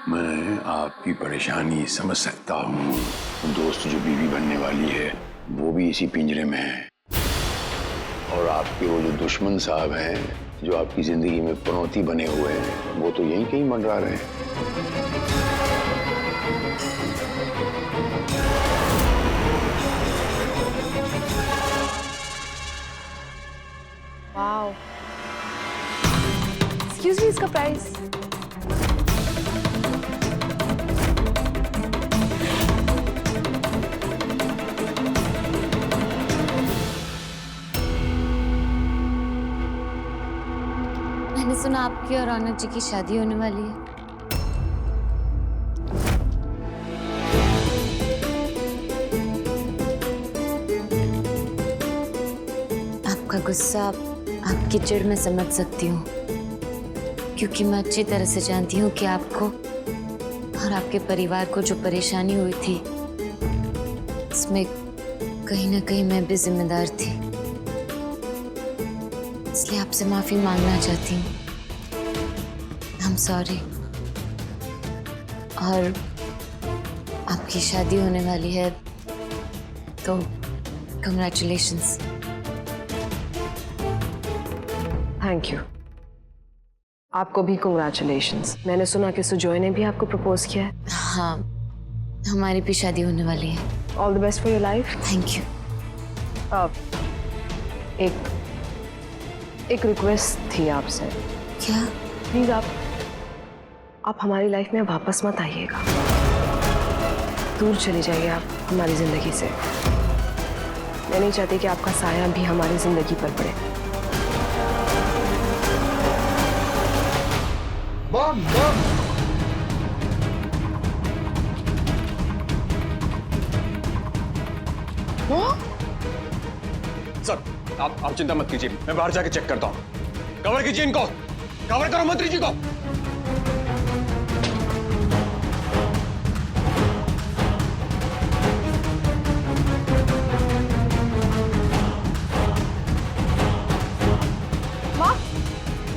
मैं आपकी परेशानी समझ सकता हूँ। दोस्त जो बीवी बनने वाली है वो भी इसी पिंजरे में है, और आपके वो जो दुश्मन साहब हैं जो आपकी जिंदगी में पनौती बने हुए हैं वो तो यहीं कहीं मंडरा रहे हैं। वाओ, एक्सक्यूज मी, इसका प्राइस? मैंने सुना आपकी और रौनक जी की शादी होने वाली है। आपका गुस्सा, आपकी चिढ़ मैं समझ सकती हूँ, क्योंकि मैं अच्छी तरह से जानती हूँ कि आपको और आपके परिवार को जो परेशानी हुई थी इसमें कहीं ना कहीं मैं भी जिम्मेदार थी। इसलिए आपसे माफी मांगना चाहती हूँ। I'm sorry। और आपकी शादी होने वाली है तो congratulations। Thank you. आपको भी कंग्रेचुलेशंस। मैंने सुना कि सुजॉय ने भी आपको प्रपोज किया है। हाँ, हमारी भी शादी होने वाली है। All the best for your life. Thank you. एक रिक्वेस्ट थी आपसे। क्या? प्लीज आप हमारी लाइफ में वापस मत आइएगा। दूर चले जाइए आप हमारी जिंदगी से। मैं नहीं चाहती कि आपका साया भी हमारी जिंदगी पर पड़े। बम बम। सर, आप चिंता मत कीजिए, मैं बाहर जाके चेक करता हूँ। कवर कीजिए इनको, कवर करो मंत्री जी को।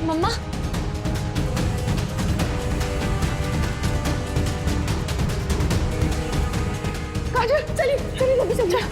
मम्मा, काजल, चलिए चलिए जल्दी चल।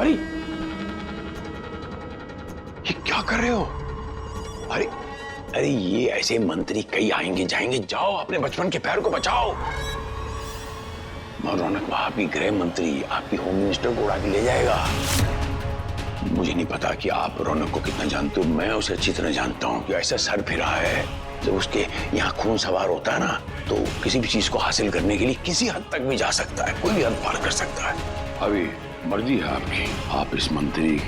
अरे ये क्या कर रहे हो? अरे अरे ये ऐसे मंत्री कई आएंगे जाएंगे, जाओ अपने बचपन के पैर को बचाओ। रौनक भाभी, गृह मंत्री आपकी होम मिनिस्टर को उड़ा के ले जाएगा। मुझे नहीं पता कि आप रौनक को कितना जानते हो, मैं उसे अच्छी तरह जानता हूँ कि ऐसा सर फिरा है। जब उसके यहाँ खून सवार होता है ना, तो किसी भी चीज को हासिल करने के लिए किसी हद तक भी जा सकता है, कोई भी हद पार कर सकता है। अभी मर्जी है आपकी, आप इस मंत्री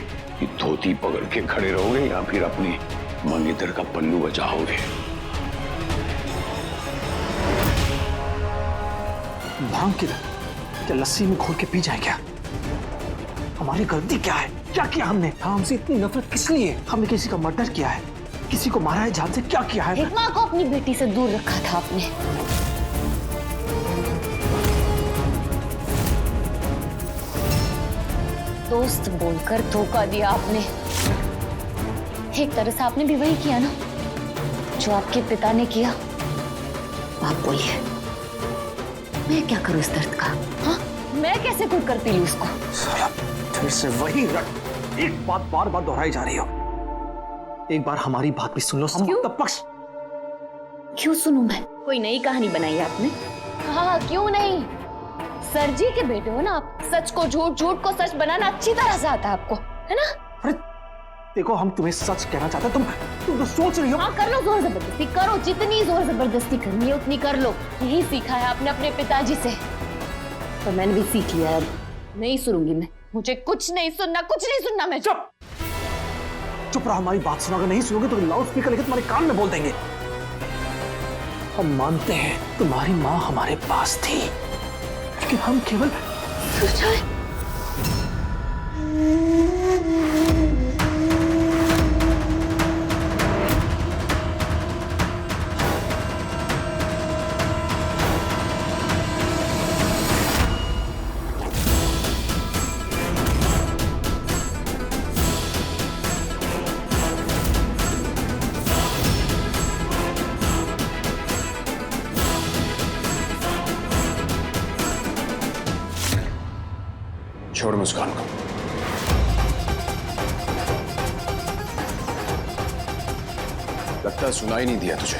की धोती पकड़ के खड़े रहोगे या फिर अपनी मंगेतर का पल्लू बचाओगे। भांग किधर? क्या लस्सी में घोल के पी जाए क्या? हमारी गलती क्या है? क्या किया हमने? हमसे इतनी नफरत किस लिए? हमने किसी का मर्डर किया है, किसी को मारा है जान से, क्या किया है? हिकमा को अपनी बेटी से दूर रखा था आपने। दोस्त बोलकर धोखा दिया आपने। एक तरह से आपने भी वही किया ना जो आपके पिता ने किया। आप बोलिए, मैं क्या करूं इस दर्द का? हाँ, मैं कैसे घुट कर पी लूं इसको? साला फिर से वही रट, एक बात बार बार दोहराई जा रही हो। एक बार हमारी बात भी सुन लो। हम क्यों? तब पक्ष क्यों सुनूं मैं? कोई नई कहानी बनाई है आपने? हाँ, क्यों नहीं? सर जी के बेटे हो ना आप। सच को झूठ, झूठ को सच बनाना अच्छी तरह से आता है आपको, है ना? अरे देखो, हम तुम्हें सच कहना चाहते हैं, तुम तो सोच रही हो। हाँ, कर लो जोर जबरदस्ती, करो जितनी जोर जबरदस्ती करनी है उतनी कर लो। यही सीखा है आपने अपने पिताजी से, तो मैंने भी सीख लिया। अब नहीं सुनूंगी मैं, मुझे कुछ नहीं सुनना, कुछ नहीं सुनना। मैं चुप चुप रहो, हमारी बात सुनो। अगर नहीं सुनोगे तो लाउड स्पीकर लेकर तुम्हारे कान में बोल देंगे। हम मानते हैं तुम्हारी माँ हमारे पास थी, लेकिन हम केवल छोड़ मुस्कान को। लगता है सुनाई नहीं दिया तुझे।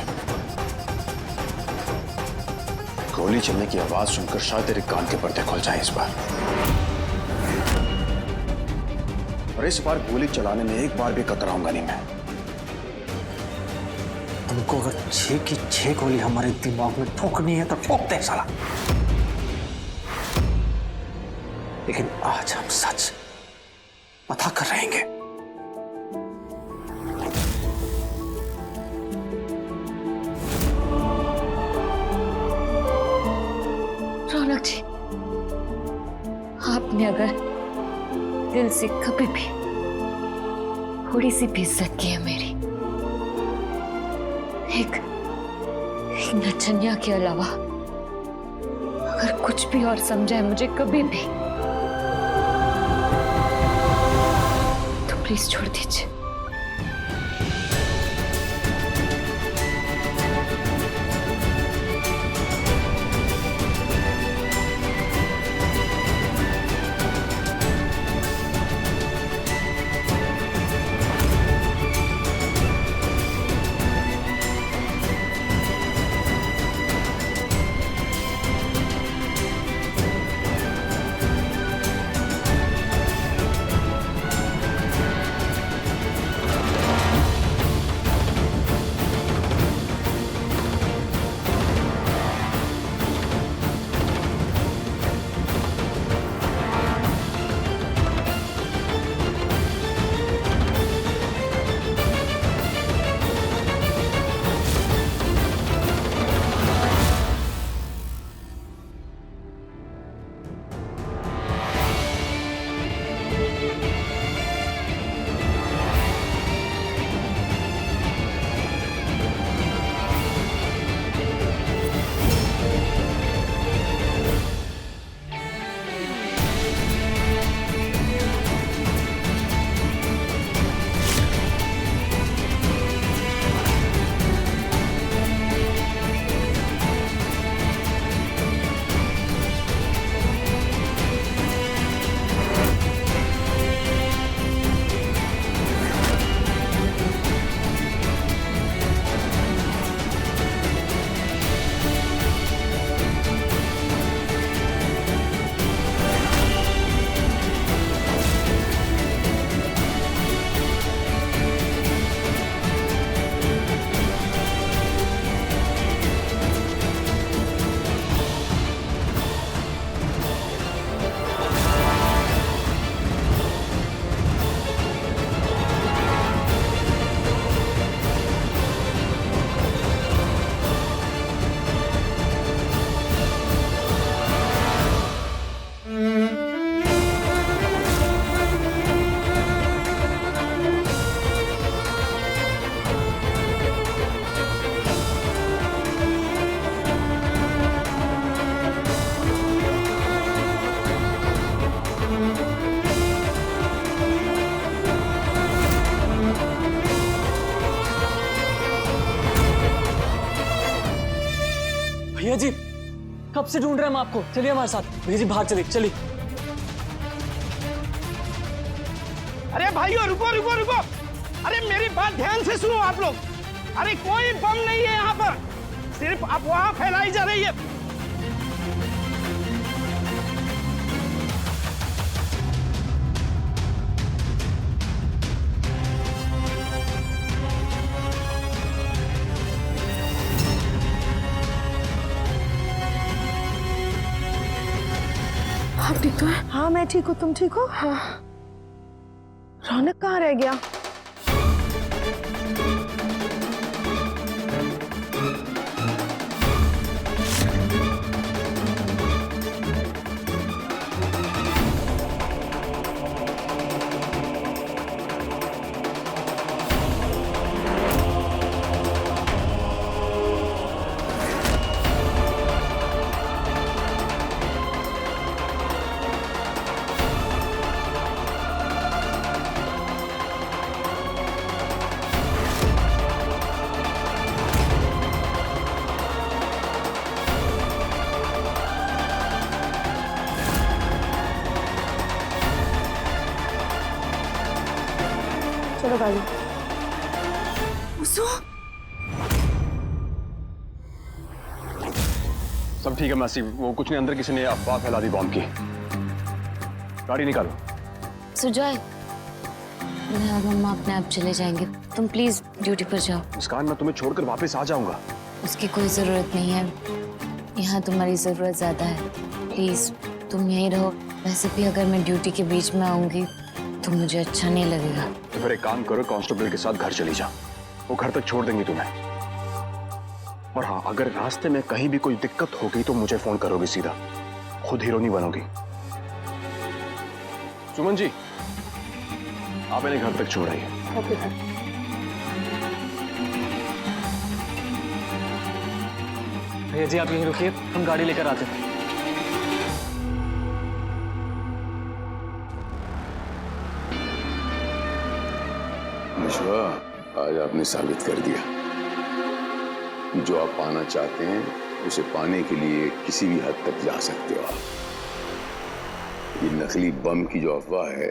गोली चलने की आवाज सुनकर शायद तेरे कान के पर्दे खुल जाए इस बार। और इस बार गोली चलाने में एक बार भी कतराऊंगा नहीं मैं। तुमको अगर 6 की 6 गोली हमारे दिमाग में ठोकनी है तो ठोक दे साला, लेकिन आज हम सच पता कर रहेंगे। रौनक जी, आपने अगर दिल से कभी भी थोड़ी सी भी इज्जत की है मेरी, एक नचनिया के अलावा अगर कुछ भी और समझा है मुझे कभी भी, तो प्लीज छोड़ दीजिए। भैया जी कब से ढूंढ रहे हैं हम आपको, चलिए हमारे साथ। भैया जी बाहर चलिए, चलिए। अरे भाइयों रुको रुको रुको, अरे मेरी बात ध्यान से सुनो आप लोग। अरे कोई बम नहीं है यहाँ पर, सिर्फ अफवाह फैलाई जा रही है। आप ठीक तो है? हाँ मैं ठीक हूँ, तुम ठीक हो? हाँ। रौनक कहाँ रह गया? चलो गाड़ी। सब ठीक है मासी, वो कुछ नहीं, अंदर किसी ने अफवाह फैला दी बॉम्ब की। गाड़ी निकालो। सुजॉय, मैं और मम्मा अपने आप चले जाएंगे, तुम प्लीज ड्यूटी पर जाओ। मुस्कान, मैं तुम्हें छोड़कर वापस आ जाऊंगा। उसकी कोई जरूरत नहीं है, यहाँ तुम्हारी जरूरत ज्यादा है। प्लीज तुम यहीं रहो। वैसे भी अगर मैं ड्यूटी के बीच में आऊंगी तो मुझे अच्छा नहीं लगेगा। तो फिर एक काम करो, कांस्टेबल के साथ घर चली जा, वो घर तक छोड़ देंगी तुम्हें। और हाँ, अगर रास्ते में कहीं भी कोई दिक्कत होगी तो मुझे फोन करोगी सीधा, खुद हीरो नहीं बनोगी। सुमन जी, आप इन्हें घर तक छोड़ आइए। भैया जी आप यहीं रुकिए, हम गाड़ी लेकर आते हैं। विश्वा, आज आपने साबित कर दिया कि जो आप पाना चाहते हैं उसे पाने के लिए किसी भी हद तक जा सकते हो आप। ये नकली बम की जो अफवाह है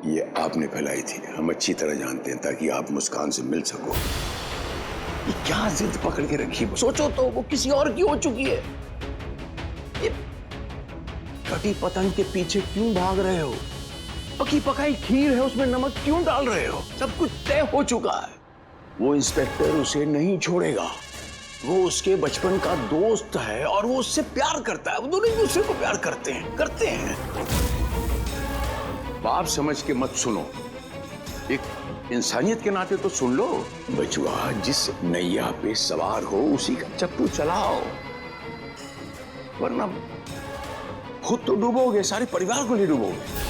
ये आपने फैलाई थी, हम अच्छी तरह जानते हैं, ताकि आप मुस्कान से मिल सको। ये क्या जिद पकड़ के रखी, सोचो तो वो किसी और की हो चुकी है। ये कटी पतंग के पीछे क्यों भाग रहे हो? पकी पकाई खीर है, उसमें नमक क्यों डाल रहे हो? सब कुछ तय हो चुका है। वो इंस्पेक्टर उसे नहीं छोड़ेगा, वो उसके बचपन का दोस्त है और वो उससे प्यार करता है। वो दोनों एक दूसरे को प्यार करते हैं। बाप समझ के मत सुनो, एक इंसानियत के नाते तो सुन लो। बचुआ, जिस नैया पे सवार हो उसी का चप्पू चलाओ, वरना खुद तो डूबोगे, सारे परिवार को नहीं डूबोगे।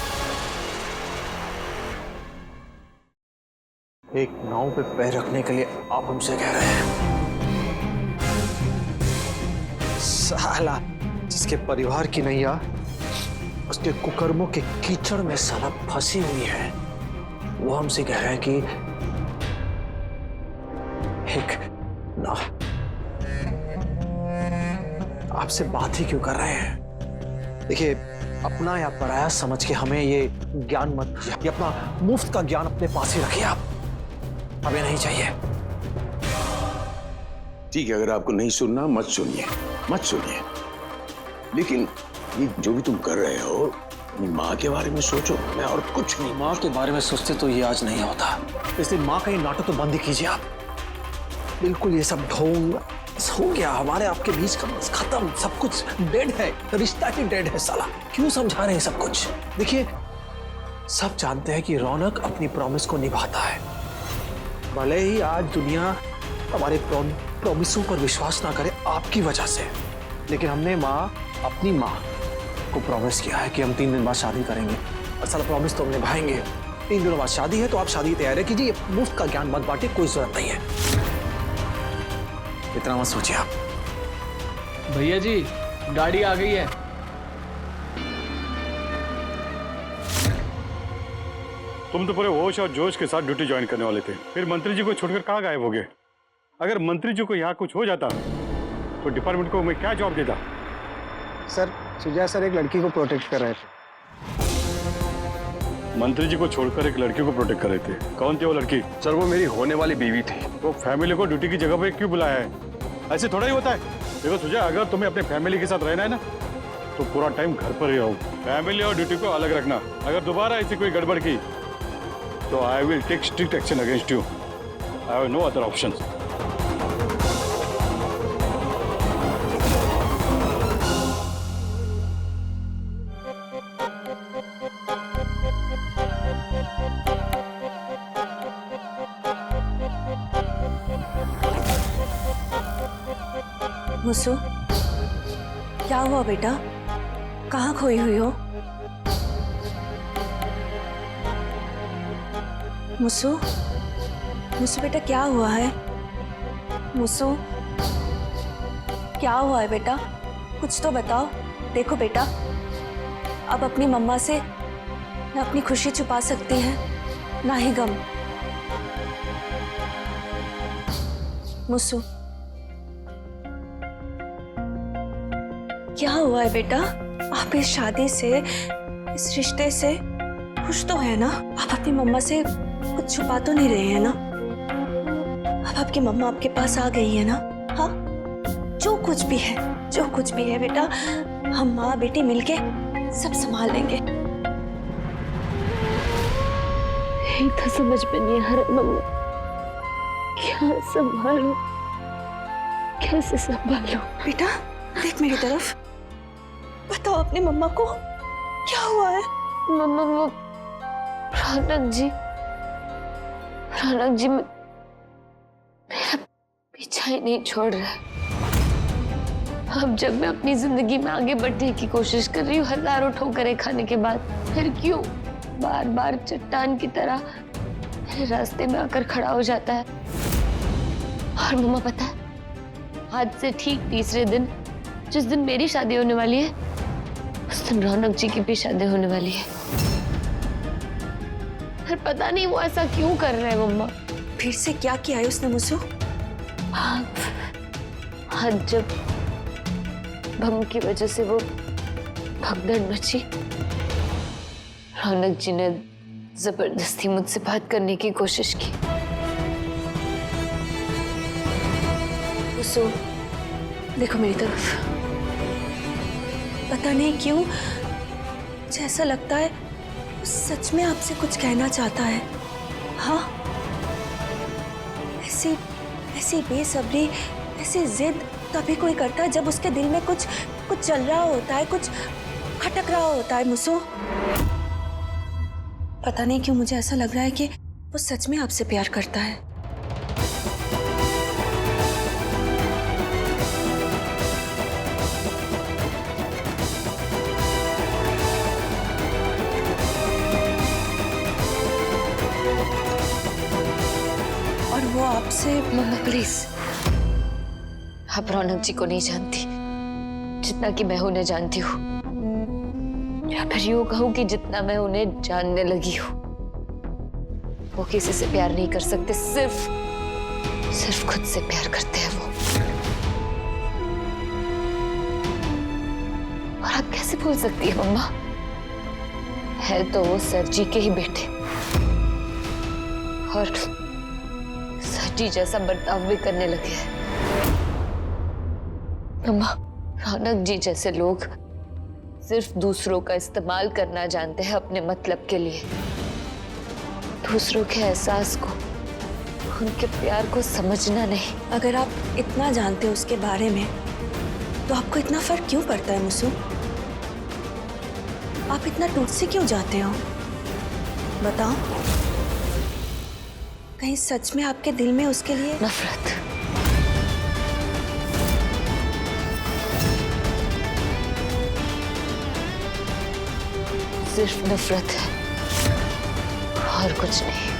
एक नाव पे पैर रखने के लिए आप हमसे कह रहे हैं? साला, जिसके परिवार की नैया उसके कुकर्मों के कीचड़ में साला फंसी हुई है, वो हमसे कह रहा है कि एक ना आपसे बात ही क्यों कर रहे हैं? देखिए, अपना या पराया समझ के हमें ये ज्ञान मत दीजिए। ये अपना मुफ्त का ज्ञान अपने पास ही रखिए, आप हमें नहीं चाहिए। ठीक है, अगर आपको नहीं सुनना मत सुनिए, लेकिन ये जो भी तुम कर रहे हो अपनी माँ के बारे में सोचो, मैं और कुछ नहीं। माँ के बारे में सोचते तो ये आज नहीं होता, इसलिए माँ का ये नाटक तो बंद ही कीजिए आप। बिल्कुल ये सब ढोंग हो गया, हमारे आपके बीच का खत्म, सब कुछ डेड है, रिश्ता ही डेड है साला। क्यों समझा रहे हैं सब कुछ? देखिए, सब जानते हैं कि रौनक अपनी प्रॉमिस को निभाता है। भले ही आज दुनिया हमारे प्रॉमिसों पर विश्वास ना करे आपकी वजह से, लेकिन हमने अपनी माँ को प्रॉमिस किया है कि हम 3 दिन बाद शादी करेंगे, और साला प्रॉमिस तो हम निभाएंगे। 3 दिनों बाद शादी है, तो आप शादी की तैयारी कीजिए। मुफ्त का ज्ञान मत बांटिए, कोई जरूरत नहीं है, इतना मत सोचिए आप। भैया जी, गाड़ी आ गई है। तुम तो पूरे होश और जोश के साथ ड्यूटी ज्वाइन करने वाले थे, फिर मंत्री जी को छोड़कर कहाँ गायब हो गए? अगर मंत्री जी को यहाँ कुछ हो जाता तो डिपार्टमेंट को मैं क्या जवाब देता? सर सुजय सर एक लड़की को प्रोटेक्ट कर रहे थे। मंत्री जी को छोड़कर एक लड़की को प्रोटेक्ट कर रहे थे। कौन थी वो लड़की? सर वो मेरी होने वाली बीवी थी। वो फैमिली को ड्यूटी की जगह पे क्यों बुलाया है? ऐसे थोड़ा ही होता है। देखो सुजय, अगर तुम्हें अपने फैमिली के साथ रहना है ना तो पूरा टाइम घर पर ही रहो। फैमिली और ड्यूटी को अलग रखना। अगर दोबारा ऐसी कोई गड़बड़ की तो I will take strict action against you. I have no other options. Musu, क्या हुआ बेटा? कहाँ खोई हुई हो? मुसु, मुसु बेटा क्या हुआ है? मुसु, क्या हुआ है बेटा? कुछ तो बताओ। देखो बेटा, अब अपनी मम्मा से न अपनी खुशी छुपा सकती है ना ही गम। मुसु, क्या हुआ है बेटा? आप इस शादी से, इस रिश्ते से खुश तो है ना? आप अपनी मम्मा से कुछ छुपा तो नहीं रहे हैं ना? अब आपकी मम्मा आपके पास आ गई है ना? हाँ, जो कुछ भी है, जो कुछ भी है बेटा, हम माँ बेटी मिलके सब संभाल लेंगे। यही तो समझ में नहीं आ रहा मम्मा, क्या संभालूं, कैसे संभालूं? बेटा देख मेरी तरफ, बताओ अपनी मम्मा को क्या हुआ है? मम्मा वो रौनक जी मेरा पीछा ही नहीं छोड़ रहा है। अब जब मैं अपनी जिंदगी में आगे बढ़ने की कोशिश कर रही हूँ, हजारों ठोकरें खाने के बाद, फिर क्यों बार बार चट्टान की तरह मेरे रास्ते में आकर खड़ा हो जाता है। और मम्मा पता है, आज से ठीक तीसरे दिन, जिस दिन मेरी शादी होने वाली है, उस दिन रौनक जी की भी शादी होने वाली है। फिर पता नहीं वो ऐसा क्यों कर रहे हैं मम्मा। फिर से क्या किया है उसने मुझसे? आज जब बम की वजह से वो भगदड़ मची, रौनक जी ने जबरदस्ती मुझसे बात करने की कोशिश की। मुझसे देखो मेरी तरफ, पता नहीं क्यों मुझे ऐसा लगता है वो सच में आपसे कुछ कहना चाहता है। हाँ, ऐसी बेसब्री, ऐसी जिद तभी कोई करता है जब उसके दिल में कुछ चल रहा होता है, कुछ खटक रहा होता है। मुसो, पता नहीं क्यों मुझे ऐसा लग रहा है कि वो सच में आपसे प्यार करता है। और वो आपसे। मम्मा प्लीज, आप रौनक जी को नहीं जानती जितना कि मैं उन्हें जानती हूँ, या फिर यूं कहूँ कि जितना मैं उन्हें जानने लगी हूँ। वो किसी से प्यार नहीं कर सकते, सिर्फ खुद से प्यार करते हैं वो। और आप कैसे भूल सकती है मम्मा, है तो वो सर जी के ही बेटे, और सर जी जैसा बर्ताव भी करने लगे हैं। मम्मा, रौनक जी जैसे लोग सिर्फ दूसरों का इस्तेमाल करना जानते हैं अपने मतलब के लिए। दूसरों के एहसास को, उनके प्यार को समझना नहीं। अगर आप इतना जानते हो उसके बारे में, तो आपको इतना फर्क क्यों पड़ता है मुसु? आप इतना टूट से क्यों जाते हो? बताओ, कहीं सच में आपके दिल में उसके लिए नफरत। सिर्फ नफरत है और कुछ नहीं।